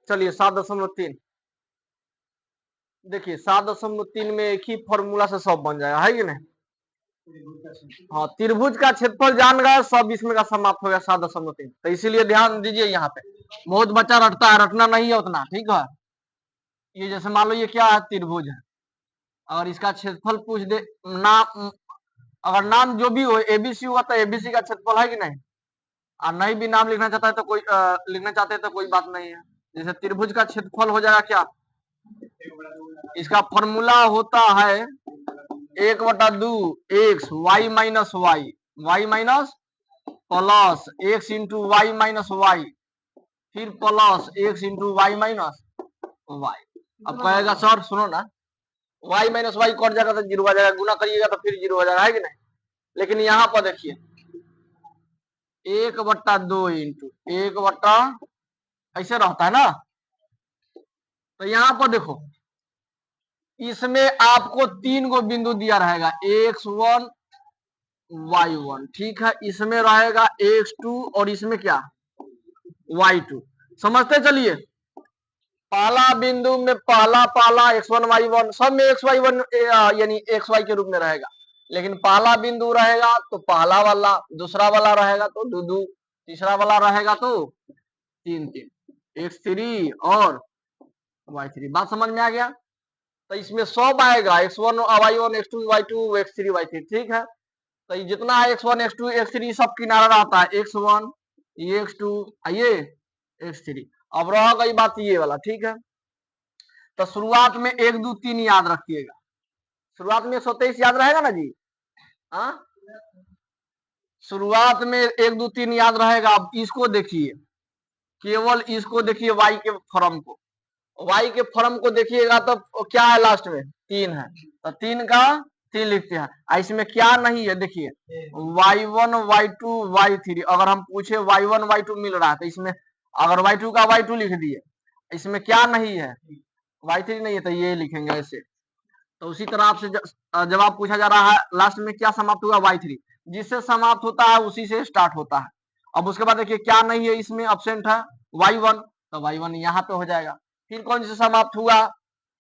चलिए 7.3 देखिए 7.3 में एक ही फॉर्मूला से सब बन जाएगा, है कि नहीं। हाँ, त्रिभुज का क्षेत्रफल जान गए, सब इसमें का समाप्त हो गया 7.3। तो इसीलिए ध्यान दीजिए, यहाँ पे बहुत बच्चा रटता है, रटना नहीं है उतना, ठीक है। ये जैसे मान लो ये क्या है, त्रिभुज है, और इसका क्षेत्रफल पूछ दे, नाम अगर नाम जो भी हो एबीसी हुआ तो एबीसी का क्षेत्रफल है कि नहीं, और नहीं भी नाम लिखना चाहता है तो कोई लिखना चाहते हैं तो कोई बात नहीं है। जैसे त्रिभुज का क्षेत्रफल हो जाएगा क्या, इसका फॉर्मूला होता है 1/2 X Y minus Y, Y minus plus X into Y minus Y, फिर plus X into Y minus Y. अब कहेगा सर सुनो ना, वाई माइनस वाई कट जाएगा तो जीरो आ जाएगा, गुना करिएगा तो फिर जीरो हो जाएगा, है कि नहीं। लेकिन यहाँ पर देखिए 1/2 इंटू 1 ऐसे रहता है ना। तो यहाँ पर देखो, इसमें आपको 3 गो बिंदु दिया रहेगा, x1 y1, ठीक है। इसमें रहेगा x2 और इसमें क्या y2। समझते चलिए, पहला बिंदु में पहला पहला x1 y1 सब में x y1 यानी x y के रूप में रहेगा। लेकिन पहला बिंदु रहेगा तो पहला वाला, दूसरा वाला रहेगा तो दो दो, तीसरा वाला रहेगा तो तीन तीन, x3 और y3। बात समझ में आ गया। तो इसमें सब आएगा x1 y1 x2 y2 x3 y3, ठीक है। तो ये जितना है x1 x2 x3 सब किनारा रहता है, x1 ये x2 ये x3। अब रह गई बात ये वाला, ठीक है। तो शुरुआत में 1 2 3 याद रखिएगा, शुरुआत में 123 याद रहेगा ना जी। हाँ, शुरुआत में 1 2 3 याद रहेगा। अब इसको देखिए, केवल इसको देखिए, y के फॉर्म को, y के फॉर्म को देखिएगा तो क्या है, लास्ट में 3 है, तो 3 का 3 लिखते हैं। इसमें क्या नहीं है देखिए, y1 y2 y3। अगर हम पूछे y1 y2 मिल रहा है तो इसमें अगर y2 का y2 लिख दिए, इसमें क्या नहीं है, y3 नहीं है, तो ये लिखेंगे ऐसे। तो उसी तरह आपसे जवाब पूछा जा रहा है, लास्ट में क्या समाप्त हुआ, y3। जिससे समाप्त होता है उसी से स्टार्ट होता है। अब उसके बाद देखिए क्या नहीं है, इसमें अब्सेंट है y1, तो y1 यहाँ पे हो जाएगा। फिर कौन से समाप्त हुआ,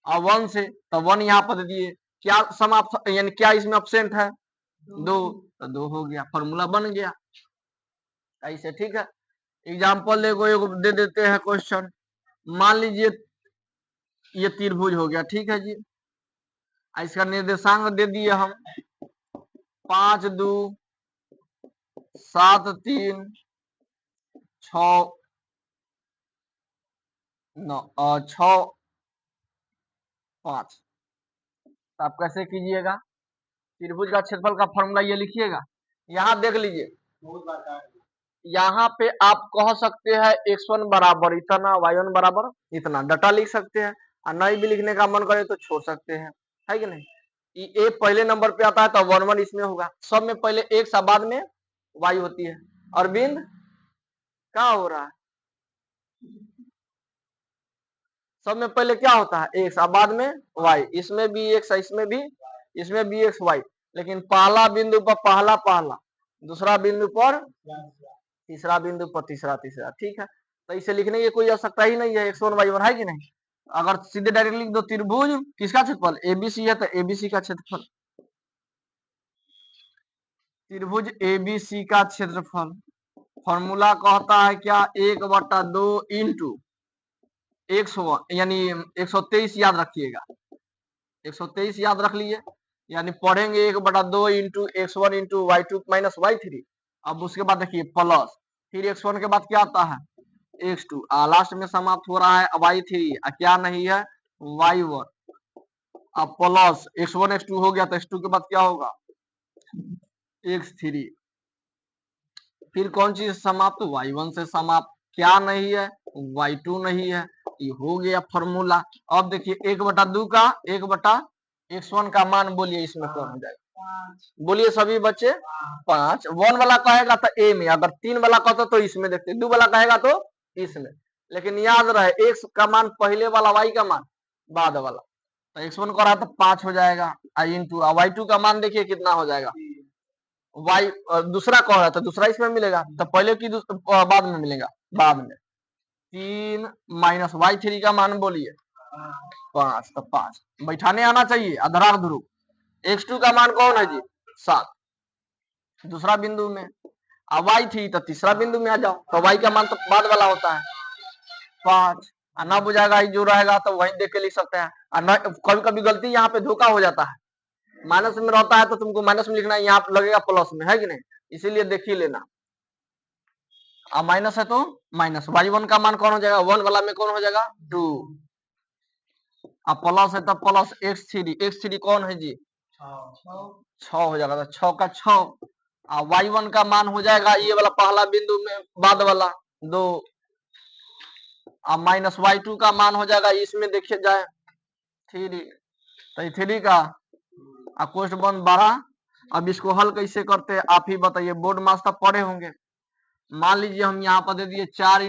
1 से, तो 1 यहाँ पर दिए। क्या समाप्त यानी क्या इसमें अब्सेंट है, 2, तो 2 हो गया, फॉर्मूला बन गया ऐसे, ठीक है। एग्जाम्पल दे देते हैं क्वेश्चन। मान लीजिए ये त्रिभुज हो गया, ठीक है जी। इसका निर्देशांक दे दिए हम 5 2 7 3 6 9 और 6 5। तो आप कैसे कीजिएगा, त्रिभुज का क्षेत्रफल का फॉर्मूला ये लिखिएगा। यहाँ देख लीजिए, यहाँ पे आप कह सकते हैं x1 बराबर इतना, y1 बराबर इतना, डाटा लिख सकते हैं। और नहीं भी लिखने का मन करे तो छोड़ सकते हैं, है कि नहीं। ए पहले नंबर पे आता है तो 1 1 इसमें होगा। सब में पहले x बाद में y होती है। अरविंद क्या हो रहा है, सब में पहले क्या होता है x, बाद में y। इसमें भी x, इसमें भी x y। लेकिन पहला बिंदु पर पहला पहला, दूसरा बिंदु पर तीसरा बिंदु पर तीसरा तीसरा, ठीक है। तो इसे लिखने की कोई आवश्यकता ही नहीं है, x1 y1, है कि नहीं। अगर सीधे डायरेक्ट लिख दो त्रिभुज किसका क्षेत्रफल, एबीसी है तो एबीसी का क्षेत्रफल, त्रिभुज एबीसी का क्षेत्रफल। फॉर्मूला कहता है क्या, 1/2 इंटू 101 यानी 123 याद रखिएगा, 123 याद रख लिए। यानी पढ़ेंगे 1/2 into x1 into y2 minus y3। अब उसके बाद देखिए प्लस, फिर x1 के बाद क्या आता है x2, लास्ट में समाप्त हो रहा है y3, क्या नहीं है y1। अब प्लस x1 x2 हो गया, तो x2 के बाद क्या होगा x3। फिर कौन चीज समाप्त, y1 से समाप्त, क्या नहीं है y2 नहीं है, ये हो गया फॉर्मूला। अब देखिए 1/2 का 1/x1 का मान बोलिए इसमें कौन हो जाएगा, बोलिए सभी बच्चे 5। 1 वाला कहेगा तो ए में, अगर 3 वाला कहता तो इसमें, देखते 2 वाला कहेगा तो इसमें। लेकिन याद रहे x का मान पहले वाला, y का मान बाद वाला। तो x1 का रहा तो 5 हो जाएगा, इंटू y2 का मान देखिए कितना हो जाएगा वाई दूसरा कौन है तो दूसरा इसमें मिलेगा, तो पहले की बाद में मिलेगा, बाद में 3 माइनस y3 का मान बोलिए 5, तो 5 बैठाने आना चाहिए अधरार ध्रुव। x2 का मान कौन है जी 7 दूसरा बिंदु में, अब y3 तो तीसरा बिंदु में आ जाओ, तो y का मान तो बाद वाला होता है 5, ना बुझाएगा जो रहेगा तो वही देख के लिख सकते हैं। कभी कभी गलती यहाँ पे धोखा हो जाता है, माइनस में रहता है तो तुमको माइनस में लिखना है, यहाँ लगेगा प्लस में, है कि नहीं, इसीलिए देख ही लेना। अब माइनस है तो माइनस y1 का मान कौन हो जाएगा, 1 वाला में कौन हो जाएगा 2, अब प्लस है तो प्लस x3 कौन है जी 6 हो जाएगा, तो 6 का 6, अब y1 का मान हो जाएगा ये वाला पहला बिंदु में बाद वाला 2, अब माइनस y2 का मान हो जाएगा इसमें देखिए जाए 3, तो 3 का क्वेश्चन बन 12। अब इसको हल कैसे करते हैं आप ही बताइए, बोर्ड मास्टर पढ़े होंगे। मान लीजिए हम यहाँ पर दे दिए 4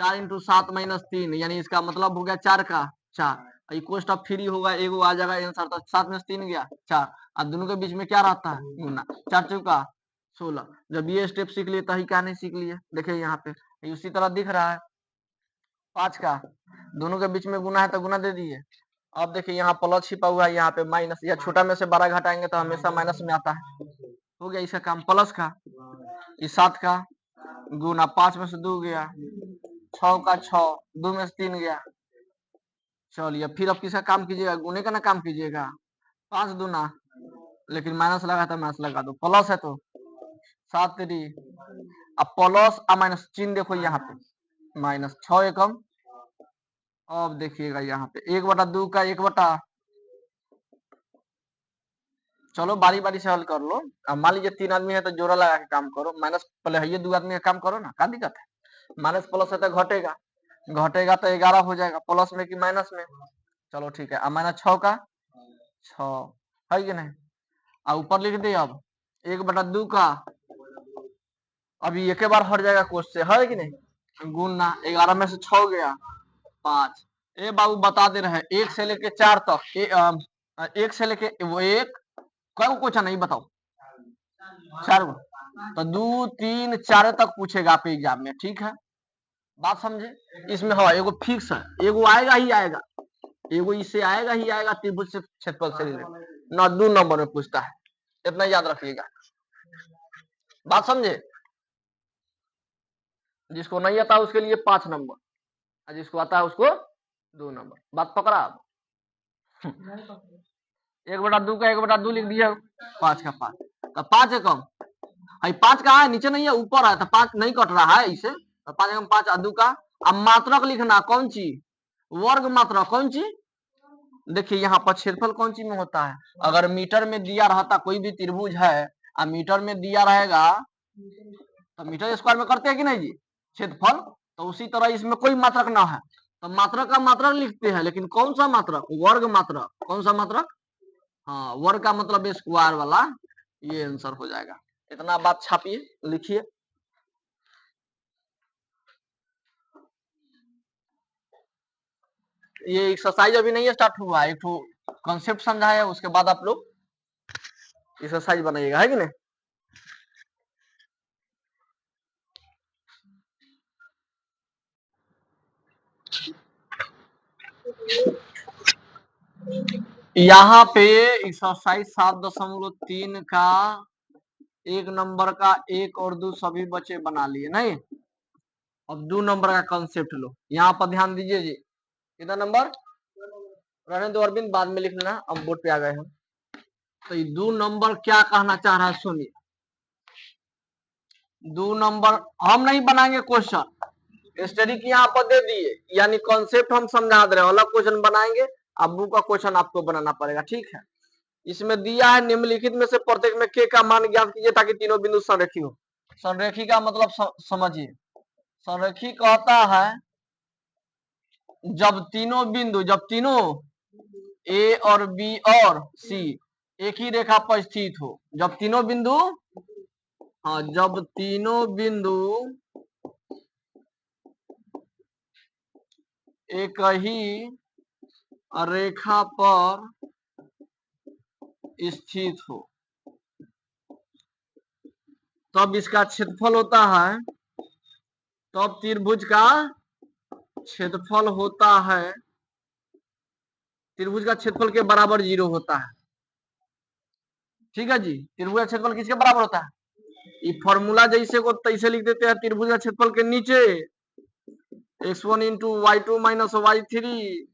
इंटू 7 माइनस 3, यानी इसका मतलब हो गया 4 का 4, कोस्ट ऑफ 3 होगा, एगो आ जाएगा आंसर, तो 7 में 3 गया 4, और दोनों के बीच में क्या रहता है गुना, 4 चौका 16। जब ये स्टेप सीख लिए तो क्या नहीं सीख लिए, देखिए यहाँ पे उसी तरह दिख रहा है 5 का दोनों के बीच में गुना है तो गुना दे दिए। अब देखिए यहाँ प्लस छिपा हुआ है, यहाँ पे माइनस, या छोटा में से बड़ा घटाएंगे तो हमेशा माइनस में आता है, हो गया इसका काम प्लस का, इस 7 का गुना 5 में से 2 गया, 6 का 6, 2 में से 3 गया। चलिए फिर अब किसका काम कीजिएगा, गुने का ना काम कीजिएगा, 5 दूना, लेकिन माइनस लगा तो माइनस लगा दो, प्लस है तो 7 3, अब प्लस और माइनस चिन्ह देखो यहाँ पे माइनस 6 एकम, अब देखिएगा यहाँ पे 1/2 का 1 चलो बारी बारी से हल कर लो। अब मान लीजिए 3 आदमी है तो जोड़ा लगा के काम करो, माइनस पहले है ये 2 आदमी का काम करो ना, क्या दिक्कत है, माइनस प्लस है तो घटेगा, घटेगा तो 11 हो जाएगा, प्लस में कि माइनस में, चलो ठीक है। अब माइनस 6 का 6 है कि नहीं, अब ऊपर लिख दिए अब 1/2 का, अभी एक बार हट जाएगा कोष्ठ से, है कि नहीं, गुना 11 में से 6 गया 5। ए बाबू बता दे रहे 1 से लेके 4 तक, 1 से लेके वो 1 कई क्वेश्चन नहीं बताओ, 4 गो, तो 2 3 4 तक पूछेगा आप एग्जाम में, ठीक है बात समझे। इसमें हाँ एगो फिक्स है, एगो आएगा ही आएगा, एगो इससे आएगा ही आएगा, त्रिभुज से क्षेत्रफल से ना 2 नंबर में पूछता है, इतना याद रखिएगा, बात समझे। जिसको नहीं आता उसके लिए 5 नंबर, और जिसको आता है उसको 2 नंबर, बात पकड़ा आप। 1/2 का 1/2 लिख दिया, 5 का 5, तो 5 एकम, 5 कहाँ है, नीचे नहीं है ऊपर है, तो 5 नहीं कट रहा है इसे, तो 5 एकम 5 और 2 का, अब मात्रक लिखना कौन सी, वर्ग मात्रक कौन सी, देखिए यहाँ पर क्षेत्रफल कौन सी में होता है, अगर मीटर में दिया रहता कोई भी त्रिभुज है और मीटर में दिया रहेगा तो मीटर स्क्वायर में करते हैं कि नहीं जी क्षेत्रफल, तो उसी तरह इसमें कोई मात्रक ना है तो मात्रक का मात्रक लिखते हैं, लेकिन कौन सा मात्रक, वर्ग मात्रक, कौन सा मात्रक, हाँ वर्ग का मतलब स्क्वायर वाला, ये आंसर हो जाएगा। इतना बात छापिए लिखिए। ये एक्सरसाइज अभी नहीं स्टार्ट हुआ है, एक तो कॉन्सेप्ट समझा है, उसके बाद आप लोग एक्सरसाइज बनाइएगा, है कि नहीं। यहाँ पे एक्सरसाइज 7.3 का 1 नंबर का 1 और 2 सभी बच्चे बना लिए नहीं। अब 2 नंबर का कॉन्सेप्ट लो, यहाँ पर ध्यान दीजिए जी, कितना नंबर रहने दो अरविंद, बाद में लिख लेना, अब बोर्ड पे आ गए हम। तो ये 2 नंबर क्या कहना चाह रहा है सुनिए, 2 नंबर हम नहीं बनाएंगे क्वेश्चन, स्टडी की यहाँ पर दे दिए, यानी कॉन्सेप्ट हम समझा दे रहे हैं, अलग क्वेश्चन बनाएंगे, अब्बू का क्वेश्चन आपको बनाना पड़ेगा, ठीक है। इसमें दिया है निम्नलिखित में से प्रत्येक में के का मान ज्ञात कीजिए ताकि तीनों बिंदु संरेखी हो। संरेखी का मतलब समझिए, संरेखी कहता है जब तीनों ए और बी और सी एक ही रेखा पर स्थित हो, जब तीनों बिंदु, हाँ जब तीनों बिंदु एक ही रेखा पर स्थित हो तब इसका क्षेत्रफल होता है, तब त्रिभुज का क्षेत्रफल होता है, त्रिभुज का क्षेत्रफल के बराबर 0 होता है। ठीक है जी, त्रिभुज का क्षेत्रफल किसके बराबर होता है? ये फॉर्मूला जैसे को तैसे लिख देते हैं, त्रिभुज का क्षेत्रफल के नीचे x1 into y2 minus y3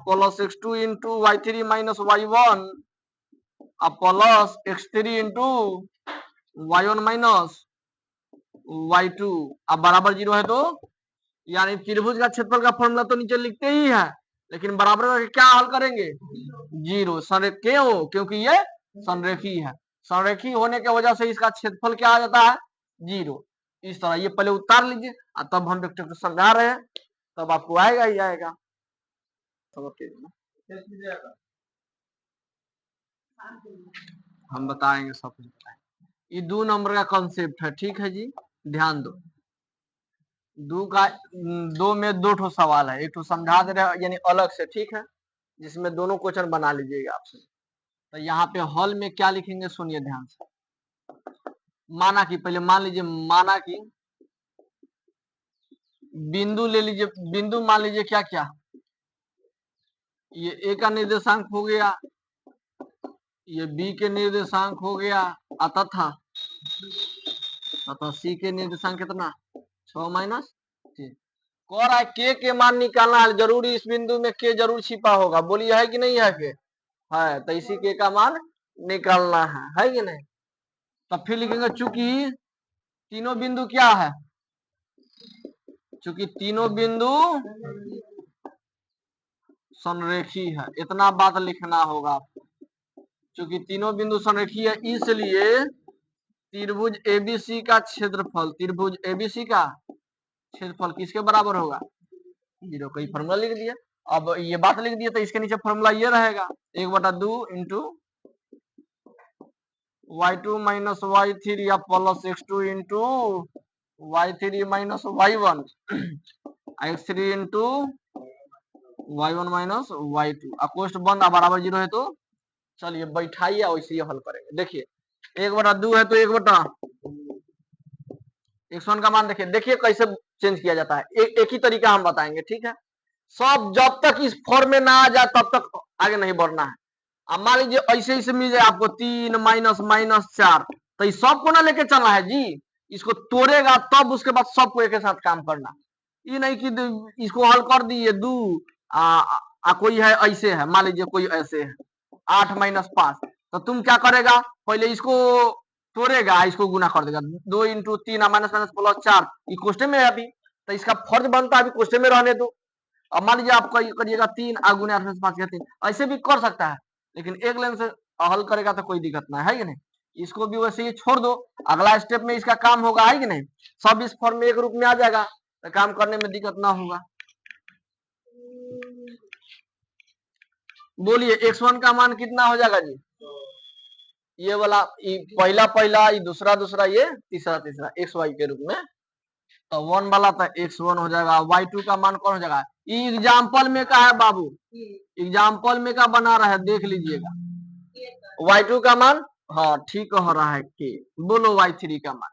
plus x2 into y3 minus y1 plus x3 into y1 minus y2 अब बराबर 0 है। तो यानी त्रिभुज का क्षेत्रफल का फॉर्मूला तो नीचे लिखते ही है, लेकिन बराबर करके क्या हल करेंगे? 0। क्यों? क्योंकि ये संरेखी है, संरेखी होने की वजह से इसका क्षेत्रफल क्या आ जाता है? 0। इस तरह ये पहले उतार लीजिए, तब हम वेक्टर को समझा रहे हैं, तब आपको आएगा ही आएगा। हम बताएंगे, सब कुछ बताएंगे। ये 2 नंबर का कॉन्सेप्ट है, ठीक है जी, ध्यान दो। 2 में 2 ठो सवाल है, एक ठो समझा दे रहे यानी अलग से, ठीक है, जिसमें दोनों क्वेश्चन बना लीजिएगा आपसे। तो यहाँ पे हॉल में क्या लिखेंगे सुनिए ध्यान से। माना कि पहले मान लीजिए, माना कि बिंदु ले लीजिए, बिंदु मान लीजिए क्या क्या, ये ए का निर्देशांक हो गया, ये बी के निर्देशांक हो गया, तथा सी के निर्देशांक कितना? 6 माइनस 3। कह रहा है के मान निकालना है, जरूरी इस बिंदु में के जरूर छिपा होगा, बोलिए है कि नहीं है? के है, तो इसी के का मान निकालना है कि नहीं? तब फिर लिखेंगे चूंकि तीनों बिंदु क्या है, चूंकि तीनों बिंदु संरेखी है, इतना बात लिखना होगा आपको। चूंकि तीनों बिंदु संरेखी है, इसलिए त्रिभुज एबीसी का क्षेत्रफल, त्रिभुज एबीसी का क्षेत्रफल किसके बराबर होगा? 0। कोई फॉर्मूला लिख दिया, अब ये बात लिख दिया, तो इसके नीचे फॉर्मूला ये रहेगा 1/2 इंटू y2 माइनस y3 या plus x2 into y3 minus y1 x3 into y1 minus y2 अकोष्ठ बंद बराबर 0 है। तो चलिए बैठाइए, वैसे हल करेंगे। देखिए 1/2 है तो 1/x1 का मान देखिए कैसे चेंज किया जाता है। एक ही तरीका हम बताएंगे, ठीक है। सब जब तक इस फॉर्म में ना आ जाए तब तक आगे नहीं बढ़ना है। अब मान लीजिए ऐसे ऐसे मिल जाए आपको 3 माइनस माइनस 4, तो इस सबको ना लेके चलना है जी, इसको तोड़ेगा तब उसके बाद सबको एक साथ काम करना। ये नहीं कि इसको हल कर दिए 2 कोई है ऐसे है, मान लीजिए कोई ऐसे है 8 माइनस 5, तो तुम क्या करेगा? पहले इसको तोड़ेगा, इसको गुना कर देगा, 2 इंटू 3 माइनस माइनस प्लस 4, ये क्वेश्चन में है अभी, तो इसका फर्ज बनता है अभी क्वेश्चन में रहने दो। अब मान लीजिए आप करिएगा 3 गुना 8 5 का 3, ऐसे भी कर सकता है, लेकिन एक लाइन से हल करेगा तो कोई दिक्कत ना है कि नहीं। इसको भी वैसे ही छोड़ दो, अगला स्टेप में इसका काम होगा, है कि नहीं। सब इस फॉर्म में एक रूप में आ जाएगा, तो काम करने में दिक्कत ना होगा। बोलिए x1 का मान कितना हो जाएगा जी? ये वाला पहला पहला, ये दूसरा दूसरा, ये तीसरा तीसरा, एक्स वाई के रूप में। तो 1 वाला तो x1 हो जाएगा, y2 का मान कौन हो जाएगा? एग्जाम्पल में का है बाबू, एग्जाम्पल में का बना रहा है, देख लीजिएगा। y2 का मान, हाँ ठीक हो रहा है के। बोलो y3 का मान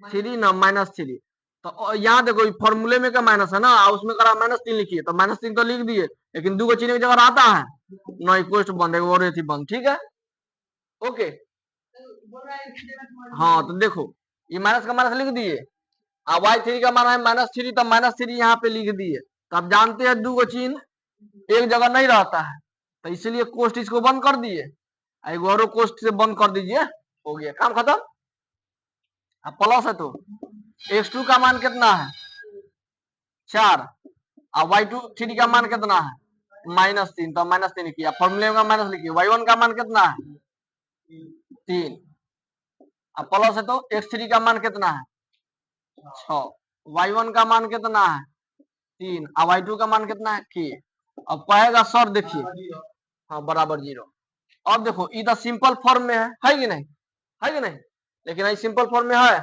3 ना माइनस 3, तो यहाँ देखो फॉर्मूले में का माइनस है ना, उसमें करा -3 लिखिए, तो -3 तो लिख दिए, लेकिन 2 को चिन्ह की जगह आता है ना, इक्वल बंद और थी बंद, ठीक है ओके। हाँ तो देखो ये माइनस का माइनस लिख दिए, अब y3 का मान है -3, तो -3 यहाँ पे लिख दिए। तो आप जानते हैं 2 को चिन्ह एक जगह नहीं रहता है, तो इसलिए कोष्ठ इसको बंद कर दिए, एक और कोष्ठ से बंद कर दीजिए, हो गया काम खत्म। अब प्लस है तो x2 का मान कितना है? 4, और y3 का मान कितना है? -3, तो -3 किया, फॉर्मूले का माइनस लिखिए। y1 का मान कितना है? 3, अब प्लस है तो x3 का मान कितना है? 6, y1 का मान कितना है? 3, और y2 का मान कितना है? k। अब कहेगा सर देखिए, हाँ बराबर 0। अब देखो इधर सिंपल फॉर्म में है कि नहीं? है कि नहीं? लेकिन ये सिंपल फॉर्म में है,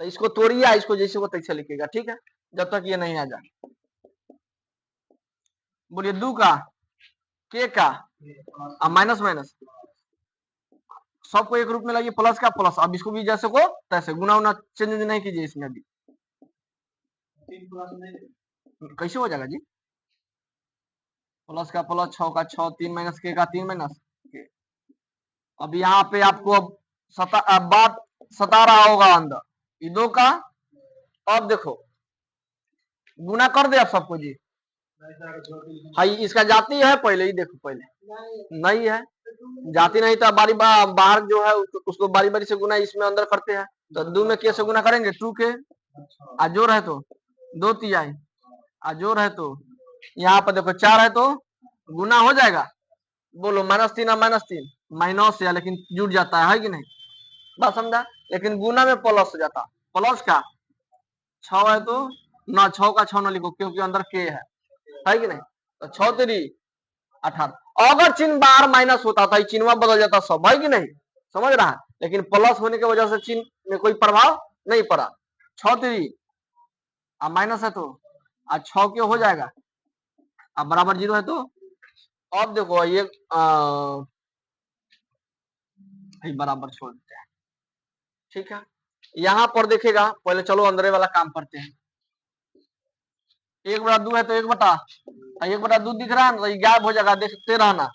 तो इसको तोड़िए, इसको जैसे वो तैसे लिखेगा, ठीक है, जब तक ये नहीं आ जाए। बोलिए 2 का, k का, माइनस माइनस सबको एक रूप में लाइए, प्लस का प्लस, अब इसको भी जैसे को तैसे, गुना उना चेंज नहीं कीजिए इसमें अभी। कैसे हो जाएगा जी? प्लस का प्लस, 6 का 6, 3 माइनस के का 3 माइनस के। अब यहाँ पे आपको अब बात सता रहा होगा अंदर, ये दो का, अब देखो गुना कर दे आप सबको जी। हाँ, इसका जाति है पहले ही देखो, पहले नहीं है जाति, नहीं तो बारी बाहर जो है उसको बारी बारी से गुना इसमें अंदर करते हैं। तो 2 में के से गुना करेंगे, 2 के, जोड़ है तो 2 तिहाई, जोड़ है तो यहाँ पर देखो 4 है तो गुना हो जाएगा। बोलो -3 और -3 माइनस है, लेकिन जुड़ जाता है कि नहीं, बात समझा। लेकिन गुना में प्लस हो जाता, प्लस का 6 है तो ना 6 का 6 ना लिखो, क्योंकि अंदर के है कि नहीं। तो 6 3 18। अगर चिन्ह बाहर माइनस होता था, चिन्ह बदल जाता सब, है कि नहीं, समझ रहा है। लेकिन प्लस होने की वजह से चिन्ह में कोई प्रभाव नहीं पड़ा। 6 3 माइनस है तो 6 के हो जाएगा, अब बराबर 0 है तो अब देखो ये बराबर छोड़ देते हैं, ठीक है। यहाँ पर देखेगा, पहले चलो अंदर वाला काम करते हैं। 1/2 है तो 1/2 दिख रहा है ना, तो ये गायब हो जाएगा, देखते रहना।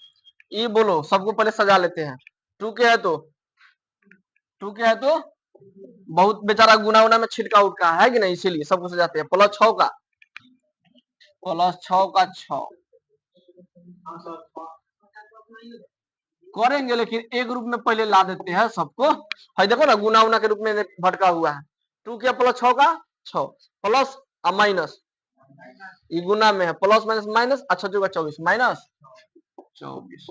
ये बोलो सबको पहले सजा लेते हैं। 2 के है तो बहुत बेचारा गुना उना में छिटका उटका है कि नहीं, इसीलिए सबको सजाते हैं। प्लस 6 का 6 करेंगे, लेकिन एक रूप में पहले ला देते हैं सबको। है देखो ना, गुना उना के रूप में भटका हुआ है। 2 के प्लस 6 का 6 प्लस माइनस, ये गुना में है, प्लस माइनस माइनस, अच्छा जो 24 माइनस 24,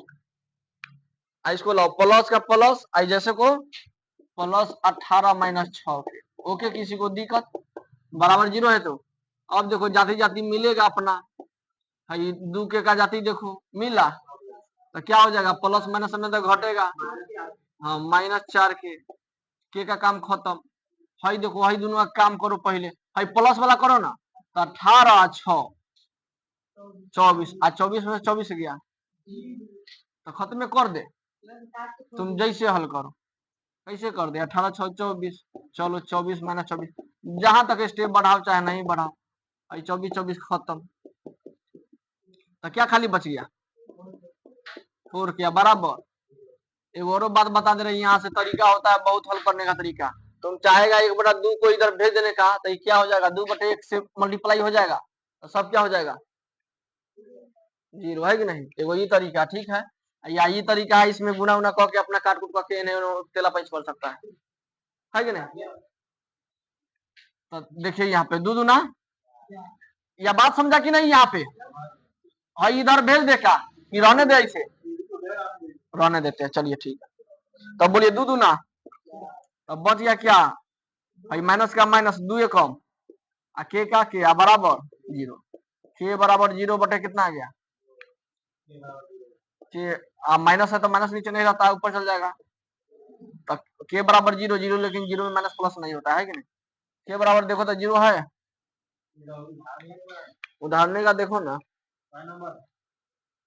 इसको लाओ प्लस का प्लस, आई जैसे को प्लस 18 माइनस 6 के। ओके, किसी को दिक्कत, बराबर 0 है तो अब देखो जाती जाती मिलेगा अपना, है 2 के का जाती देखो मिला, तो क्या हो जाएगा, प्लस माइनस में तो घटेगा, हाँ -4 के का काम खत्म। है देखो, है दोनों का काम करो पहले, है प्लस वाला करो ना, तो 18 6 24, 24 में 24 गया तो खत्म कर दे, तुम जैसे हल करो कैसे कर दे। 18 6 24, चलो 24 माइनस 24, जहां तक स्टेप बढ़ाओ चाहे नहीं बढ़ाओ, 24 24 खत्म, तो क्या खाली बच गया 4 किया बराबर। एक और बात बता दे रहे, यहाँ से तरीका होता है बहुत हल करने का तरीका। तुम चाहेगा 1/2 को इधर भेज देने का, तो क्या हो जाएगा, 2/1 से मल्टीप्लाई हो जाएगा, तो सब क्या हो जाएगा 0, है कि नहीं। एगो ये तरीका ठीक है, या ये तरीका है, इसमें गुना उना करके अपना काट कूट करके तेला पैंच कर सकता है कि नहीं। तो देखिए यहाँ पे 2 दूना, या बात समझा कि नहीं, यहाँ पे है इधर भेज दे का, कि रहने दे, ऐसे रहने देते हैं, चलिए ठीक है। तब बोलिए 2 दूना, तब बच गया क्या, भाई माइनस का माइनस 2 कम, के का के बराबर 0, के बराबर 0 कितना आ गया, के माइनस है तो माइनस नीचे नहीं रहता है, ऊपर चल जाएगा, तो के बराबर 0 0, लेकिन 0 में माइनस प्लस नहीं होता है कि नहीं। के बराबर देखो तो 0 है, उदाहरण का देखो ना,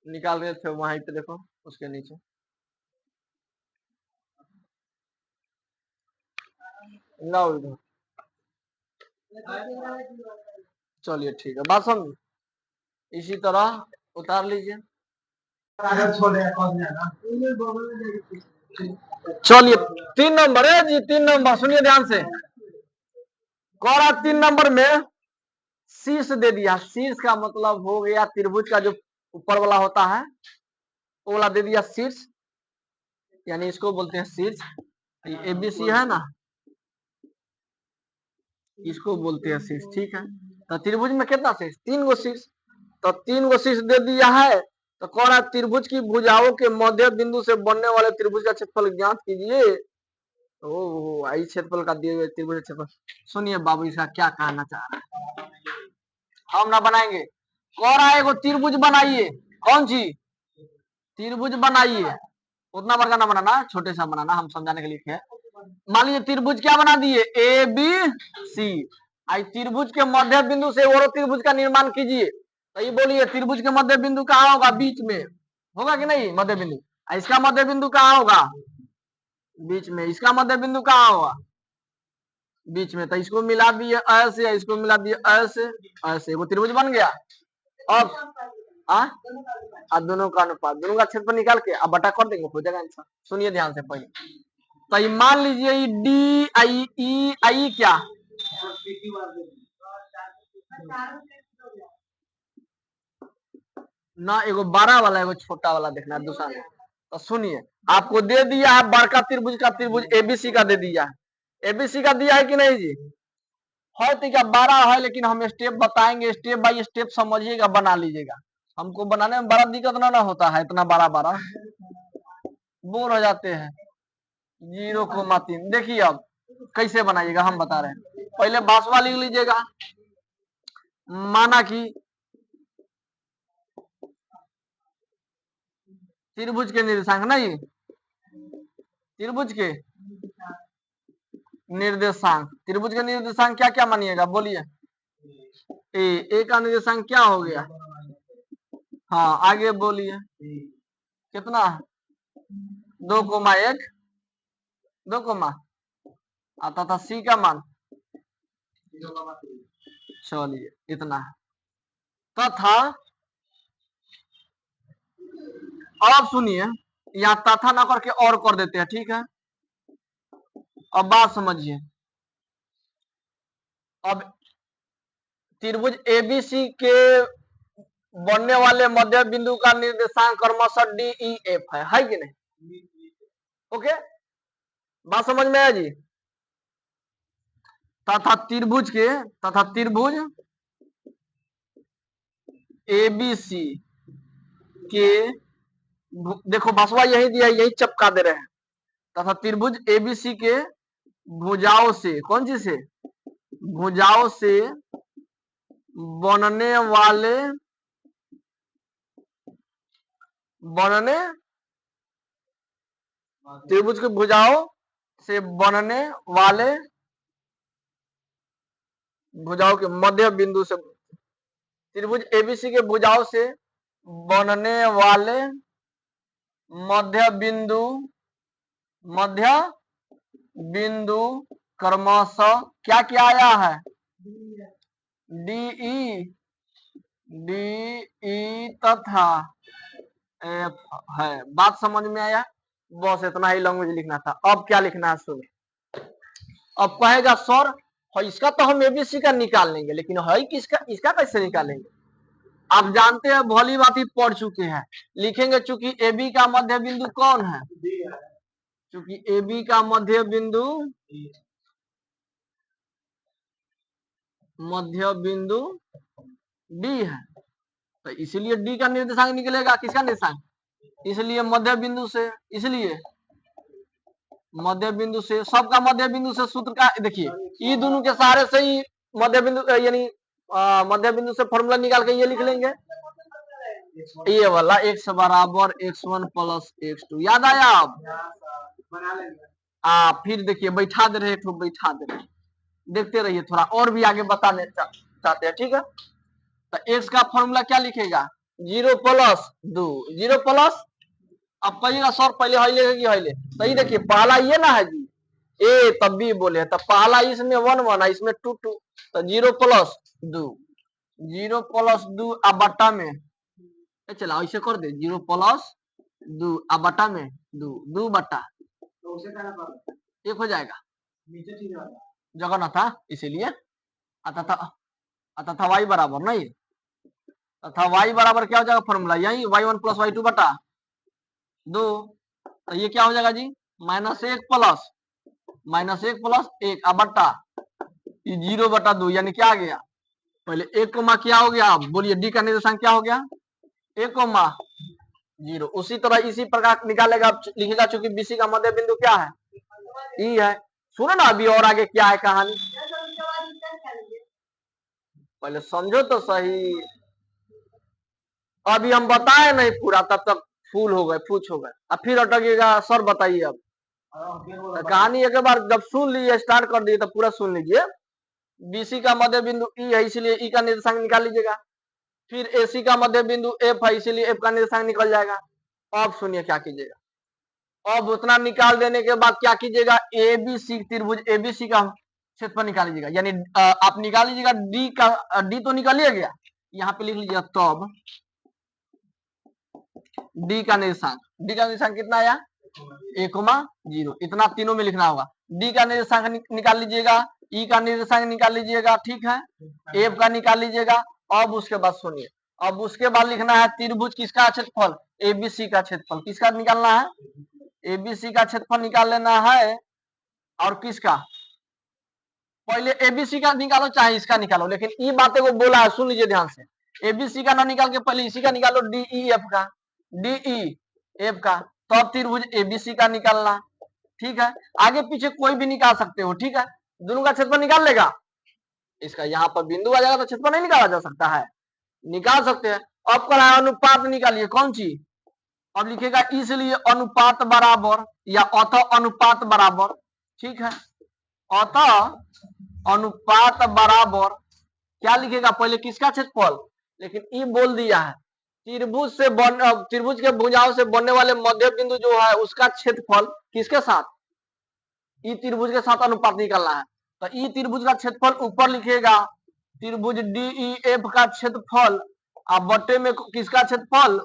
निकाल रहे थे वहां पे देखो उसके नीचे, लाओ इधर, चलिए ठीक है, बात समझ, इसी तरह उतार लीजिए। चलिए 3 नंबर है जी, 3 नंबर सुनिए ध्यान से, कोरा 3 नंबर में शीर्ष दे दिया। शीर्ष का मतलब हो गया त्रिभुज का जो ऊपर वाला होता है, वो वाला दे दिया शीर्ष, यानी इसको बोलते हैं शीर्ष। ये ABC है ना, इसको बोलते हैं शीर्ष, ठीक है। तो त्रिभुज में कितना शीर्ष, 3 गो शीर्ष, तो 3 गो शीर्ष दे दिया है। तो कह रहा त्रिभुज की भुजाओं के मध्य बिंदु से बनने वाले त्रिभुज का क्षेत्रफल ज्ञात कीजिए। ओह, आई क्षेत्रफल का दिए हुए त्रिभुज क्षेत्रफल। सुनिए बाबू, इसका क्या कहना चाह रहा है, हम ना बनाएंगे, कह रहा है एगो त्रिभुज बनाइए, कौन सी त्रिभुज बनाइए, उतना बड़का ना बनाना, छोटे सा बनाना, हम समझाने के लिए। मान लीजिए त्रिभुज क्या बना दिए, ABC, आई त्रिभुज के मध्य बिंदु से और त्रिभुज का निर्माण कीजिए। तो ये बोलिए त्रिभुज के मध्य बिंदु कहाँ होगा, बीच में होगा कि नहीं मध्य बिंदु, इसका मध्य बिंदु कहाँ होगा, बीच में, इसका मध्य बिंदु कहाँ हुआ? बीच में, तो इसको मिला दिए ऐसे, इसको मिला दिए ऐसे, ऐसे वो त्रिभुज बन गया। अब दोनों का अनुपात, दोनों का क्षेत्रफल निकाल के अब बटा कर देंगे, हो जाएगा आंसर। सुनिए ध्यान से पहले, तो ये मान लीजिए ये डी आई ई आई क्या ना, एगो बड़ा वाला एगो छोटा वाला देखना है दूसरा में। तो सुनिए, आपको दे दिया है बड़का त्रिभुज का, त्रिभुज एबीसी का दे दिया है, एबीसी का दिया है कि नहीं जी? है तो क्या 12 है, लेकिन हम स्टेप बताएंगे, स्टेप बाय स्टेप समझिएगा, बना लीजिएगा। हमको बनाने में बड़ा दिक्कत ना होता है, इतना बड़ा बड़ा बोर हो जाते हैं। 0,3 देखिए अब कैसे बनाइएगा हम बता रहे हैं। पहले बासवा लिख लीजिएगा, माना कि त्रिभुज के निर्देशांक नहीं, त्रिभुज के निर्देशांक, त्रिभुज के निर्देशांक क्या क्या मानिएगा बोलिए? ए का निर्देशांक क्या हो गया? हाँ आगे बोलिए, कितना? 2,1, 2, आता था सी का मान, चलिए इतना तथा, अब सुनिए, यहाँ तथा ना करके और कर देते हैं, ठीक है? अब बात समझिए, अब त्रिभुज एबीसी के बनने वाले मध्य बिंदु का निर्देशांक क्रमशः डी ई एफ है कि नहीं? ओके, बात समझ में आया जी? तथा त्रिभुज एबीसी के, देखो बसवा यही दिया, यही चपका दे रहे हैं। तथा त्रिभुज एबीसी के भुजाओं से, कौन सी से? भुजाओं से बनने त्रिभुज के भुजाओं से बनने वाले, भुजाओं के मध्य बिंदु से, त्रिभुज एबीसी के भुजाओं से बनने वाले मध्य बिंदु क्रमशः क्या क्या आया है? डी तथा एफ है। बात समझ में आया? बस इतना ही लैंग्वेज लिखना था। अब क्या लिखना है सुनिए, अब कहेगा सर इसका तो हम एबीसी का निकाल लेंगे, लेकिन है किसका, इसका कैसे निकालेंगे? आप जानते हैं, भली बात ही पढ़ चुके हैं, लिखेंगे चूंकि एबी का मध्य बिंदु कौन है? चूंकि एबी का मध्य बिंदु डी है, तो इसलिए डी का निर्देशांक निकलेगा, किसका निर्देशांक? इसलिए मध्य बिंदु से, इसलिए मध्य बिंदु से, सबका मध्य बिंदु से सूत्र का देखिए, ये दोनों के सहारे से ही मध्य बिंदु यानी मध्य बिंदु से फॉर्मूला निकाल के ये लिख लेंगे, ये वाला x बराबर x1 प्लस x2, याद आया? आप फिर देखिए बैठा दे रहे, बैठा दे रहे, देखते रहिए, थोड़ा और भी आगे बताने चाहते हैं, ठीक है? तो x का फॉर्मूला क्या लिखेगा? 0 प्लस 2, 0 प्लस, अब कहिएगा सर पहले हाइले की हाइले, तो ये देखिए पहला ये ना है जी, ए तब भी बोले, तो पहला इसमें 1 1 है, इसमें 2 2, तो 0 प्लस 2, 0 प्लस 2 अब बट्टा में, चला ऐसे कर दे, 0 प्लस 2 अब बट्टा में 2, 2 बट्टा तो उसे क्या कर, एक हो जाएगा, नीचे ठीक है जगह ना था इसीलिए, आता था y बराबर नहीं, तथा y बराबर क्या हो जाएगा फॉर्मूला यही, y1 प्लस y2 बटा 2, तो ये क्या हो जाएगा जी? -1 प्लस 1 अब बट्टा 0 बटा 2, यानी क्या आ गया? पहले 1 कोमा क्या हो गया? आप बोलिए, डी का निर्देशांक क्या हो गया? 1,0। उसी तरह इसी प्रकार निकालेगा, लिखेगा चूंकि बीसी का मध्य बिंदु क्या है? ई है। सुनो ना अभी और आगे क्या है कहानी, पहले समझो तो सही, अभी हम बताए नहीं पूरा, तब तक फूल हो गए, पूछ हो गए, अब फिर अटकिएगा सर बताइए। अब कहानी एक बार जब सुन लीजिए, स्टार्ट कर दिए, तब पूरा सुन लीजिए। बीसी का मध्य बिंदु ई है, इसलिए ई का निर्देशांक निकाल लीजिएगा। फिर एसी का मध्य बिंदु एफ है, इसीलिए एफ का निर्देशांक निकल जाएगा। अब सुनिए क्या कीजिएगा, अब उतना निकाल देने के बाद क्या कीजिएगा, एबीसी त्रिभुज एबीसी का क्षेत्रफल निकाल लीजिएगा, यानी आप निकाल लीजिएगा डी का, डी तो निकालिए गया, यहाँ पे लिख लीजिएगा तब डी का निर्देशांक कितना आया 1,0, इतना तीनों में लिखना होगा। डी का निर्देशांक निकाल लीजिएगा, ई का निर्देशांक निकाल लीजिएगा, ठीक है, एफ का निकाल लीजिएगा। अब उसके बाद सुनिए, अब उसके बाद लिखना है त्रिभुज किसका क्षेत्रफल, एबीसी का क्षेत्रफल। किसका निकालना है, एबीसी का क्षेत्रफल निकाल लेना है। और किसका, पहले एबीसी का निकालो चाहे इसका निकालो, लेकिन ई बातें को बोला है, सुन लीजिए ध्यान से। एबीसी का ना निकाल के पहले इसी का निकालो, डीईएफ का, डीईएफ का, तब त्रिभुज एबीसी का निकालना, ठीक है। आगे पीछे कोई भी निकाल सकते हो, ठीक है, दोनों का क्षेत्रफल निकाल लेगा। इसका यहाँ पर बिंदु आ जाएगा तो क्षेत्रफल नहीं निकाला जा सकता है, निकाल सकते हैं। अब कल है अनुपात निकालिए, कौन सी, अब लिखेगा इसलिए अनुपात बराबर या अतः अनुपात बराबर, ठीक है, अतः अनुपात बराबर क्या लिखेगा, पहले किसका क्षेत्रफल, लेकिन ई बोल दिया है त्रिभुज के भुजाओं से बनने वाले मध्य बिंदु जो है उसका क्षेत्रफल किसके साथ, ई त्रिभुज के साथ अनुपात निकालना है। तो ई त्रिभुज का क्षेत्रफल ऊपर लिखेगा त्रिभुज डीईएफ का क्षेत्रफल, अब बट्टे में किसका क्षेत्रफल,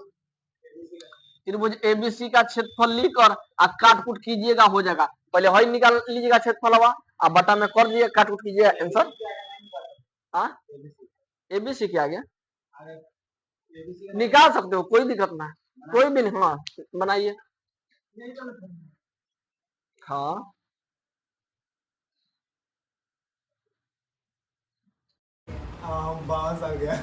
त्रिभुज एबीसी का क्षेत्रफल लिखकर काटकुट कीजिएगा, हो जाएगा। पहले हई निकाल लीजिएगा क्षेत्रफल, अब बटा में कर दिए, काटकुट कीजिएगा, आंसर एबीसी क्या आ गया, निकाल सकते हो, कोई दिक्कत ना है, कोई भी नहीं। हाँ बनाइए, हाँ हम 52 साल गया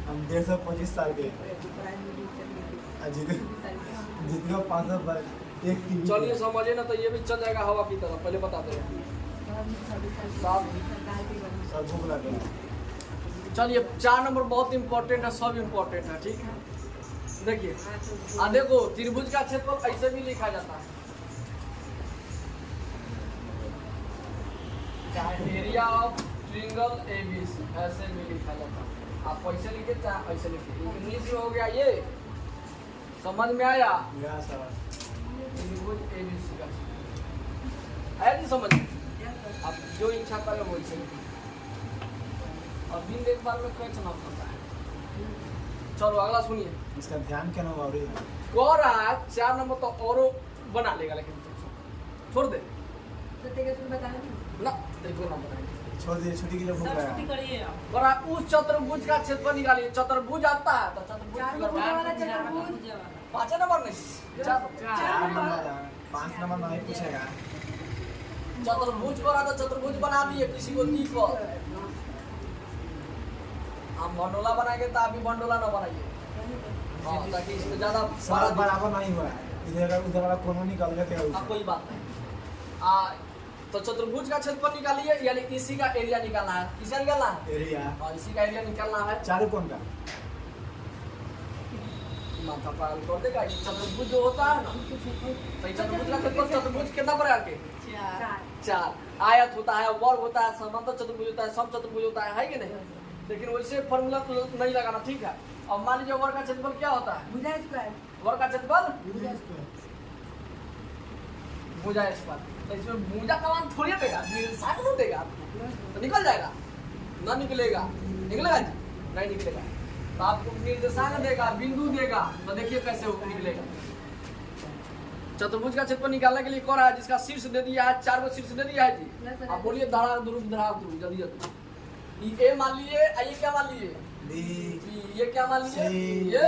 हम 125 साल के जितने 500 एक टीवी। चलिए समझिए ना, तो ये भी चल जाएगा हवा की तरह, पहले बताते हैं। चलिए 4 नंबर बहुत इंपॉर्टेंट है, सब इंपॉर्टेंट है, ठीक है। देखिए देखो त्रिभुज का क्षेत्रफल ऐसे भी लिखा जाता है, एरिया ऑफ ट्रायंगल एबीसी ऐसे भी लिखा जाता है। आप ऐसे लिखे चाहे ऐसे लिखे, इंग्लिश में हो गया ये, समझ में आया। त्रिभुज एबीसी का आया नहीं समझ, आप जो इच्छा करें वो इच्छा। और दिन देखभाल में कई चुनाव करता है। चलो अगला सुनिए, इसका ध्यान क्या ना कह रहा है 4 नंबर तो और बना लेगा, लेकिन छोड़ दे ना, देखो ना बताएंगे, छोड़ दे, छुट्टी के लिए भूख लगा। करा उस चतुर्भुज का क्षेत्रफल निकालिए। चतुर्भुज आता है तो चतुर्भुज 5 नंबर नहीं 4 नंबर 5 नंबर नहीं पूछेगा। चतुर्भुज करा तो चतुर्भुज बना दिए, किसी को दी को हम भंडोला बनाएंगे तो आप भी भंडोला ना बनाइए, हाँ, ताकि इसमें ज्यादा सब बराबर नहीं हुआ है, इधर उधर वाला कोनो निकाल लेते हैं। कोई बात नहीं। तो चतुर्भुज का क्षेत्रफल निकालिए, यानी इसी का एरिया निकालना है। किसका निकालना है, एरिया, और इसी का एरिया निकालना है। चारुकोण का माथा पागल कर देगा। ये चतुर्भुज जो होता है ना, तो ये चतुर्भुज का क्षेत्रफल, चतुर्भुज कितना प्रकार के 4 आयत होता है, वर्ग होता है, समांतर चतुर्भुज होता है, सम चतुर्भुज होता है कि नहीं। लेकिन वैसे फॉर्मूला नहीं लगाना, ठीक है। अब मान लीजिए वर्ग का क्षेत्रफल क्या होता है, वर्ग का क्षेत्रफल भुजा स्क्वायर। तो इसमें भुजा का मान थोड़ी देगा, साथ में देगा तो निकल जाएगा, ना निकलेगा, निकलेगा जी नहीं निकलेगा। तो आपको निर्देशांक देगा, बिंदु देगा, तो देखिए कैसे निकलेगा। चतुर्भुज का क्षेत्रफल निकालने के लिए कौन है, जिसका शीर्ष दे दिया है, 4 को शीर्ष दे दिया है जी। आप बोलिए धड़ाक ध्रुव जल्दी जल्दी। ये मान लिए, ये क्या मान लिए, ये क्या मान लिए, ये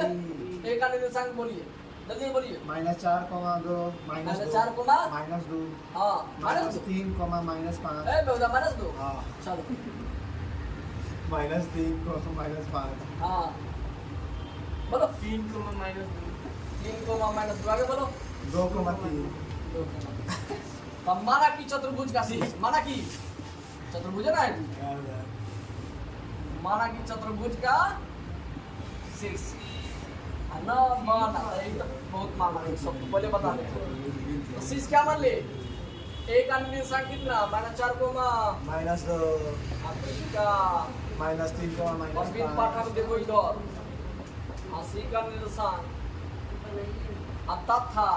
ए का निर्देशांक बोलिए, जल्दी बोलिए। -4, -2, -4, -2, हाँ -3, -5। ए बेटा -2, हाँ चलो -3, -5। हाँ बोलो 3, -2, 3, आगे बोलो 2,3। तो माना की चतुर्भुज का शीर्ष, माना की चतुर्भुज है ना, माना की चतुर्भुज का शीर्ष ना माना, तो बहुत माना है, सब पहले बता दे। तो शीर्ष क्या मान ले, ए का निर्देशांक कितना, -4, -2, का -3, और बिन पाठा में देखो इधर हंसी का निशान तथा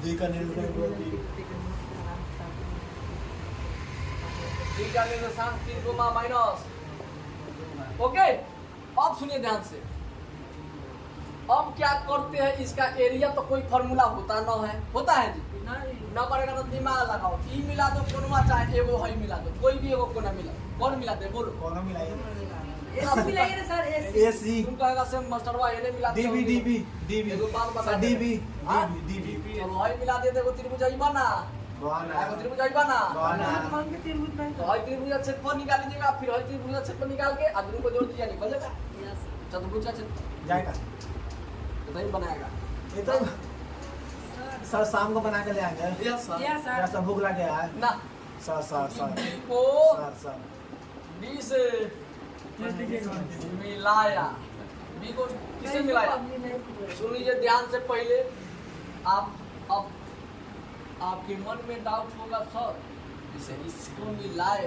डी का निर्णय डी का निशान 3 गुना माइनस। ओके, अब सुनिए ध्यान से। अब क्या करते हैं, इसका एरिया तो कोई फॉर्मूला होता न है, होता है जी न पड़ेगा तो दिमाग लगाओ। ई मिला दो कोनवा चाहे एगो हई मिला दो, कोई भी एगो कोना मिला, कौन मिला दे बोलो। कौन मिलाइए मिलाइए ना सर, एसी तुम कहेगा से मास्टरवा एने मिला दो, डीबी डीबी डीबी एगो बात बता दे। डीबी हाँ? डीबी चलो हई मिला दे, एगो त्रिभुज हई बना, एगो त्रिभुज हई बना। तो हई त्रिभुज क्षेत्रफल निकाल लीजिएगा, फिर हई त्रिभुज क्षेत्रफल निकाल के आदमी को जोड़ दीजिए, निकल जाएगा चतुर्भुज का क्षेत्र, जाएगा। नहीं बनाएगा। ये तो सर शाम को बना के ले आएंगे। Yes sir. यस या सर। सब भूख लगे है ना सर सर सर को सर बी से मिलाया, बी को किसे मिलाया सुन लीजिए ध्यान से। पहले आप अब आपके मन में डाउट होगा सर इसे इसको मिलाए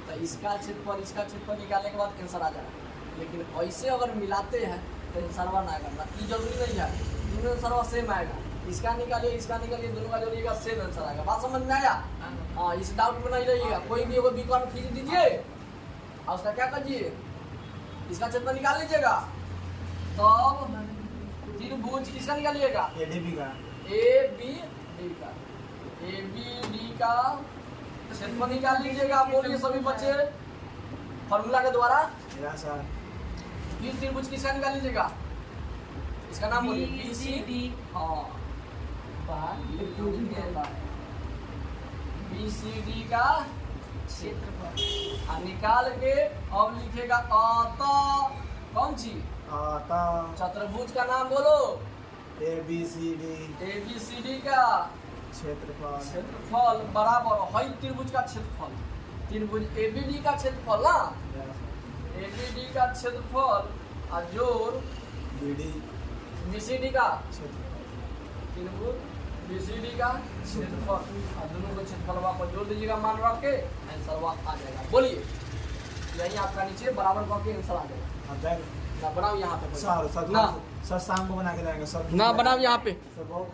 तो इसका क्षेत्रफल निकालने के बाद कैंसर आ जाएगा, लेकिन ऐसे अगर मिलाते हैं तो आंसरवा ना आएगा। ये जरूरी नहीं है दोनों आंसरवा सेम आएगा, इसका निकालिए दोनों का जोड़िएगा सेम आंसर आएगा। बात समझ में आया? हाँ, इस डाउट में नहीं रहिएगा। कोई भी एगो विकल्प खींच दीजिए और उसका क्या कीजिए, इसका क्षेत्रफल निकाल लीजिएगा, तब त्रिभुज किसका निकालिएगा, एडीबी का ए बी डी का क्षेत्रफल निकाल लीजिएगा। बोलिए सभी बच्चे फॉर्मूला के द्वारा। या सर फिर त्रिभुज किसका निकाल लीजिएगा, इसका नाम बोलिए बी सी डी। हाँ बी सी डी का क्षेत्रफल निकाल के अब लिखेगा अत कौन सी आता चतुर्भुज का नाम बोलो, ABCD ABCD का क्षेत्रफल बराबर हई त्रिभुज का क्षेत्रफल, त्रिभुज ABD का क्षेत्रफल ना, ABD का क्षेत्रफल और जोड़ BD BCD का त्रिभुज BCD का क्षेत्रफल और दोनों को क्षेत्रफल पर जोड़ दीजिएगा, मान रख के आंसर आ जाएगा। बोलिए यही आपका नीचे बराबर करके आंसर आ जाएगा। अब जाएगा ना बनाओ यहाँ पे सर ना सर शाम को बना के लाएंगे सर। ना बनाओ यहाँ पे। सर बहुत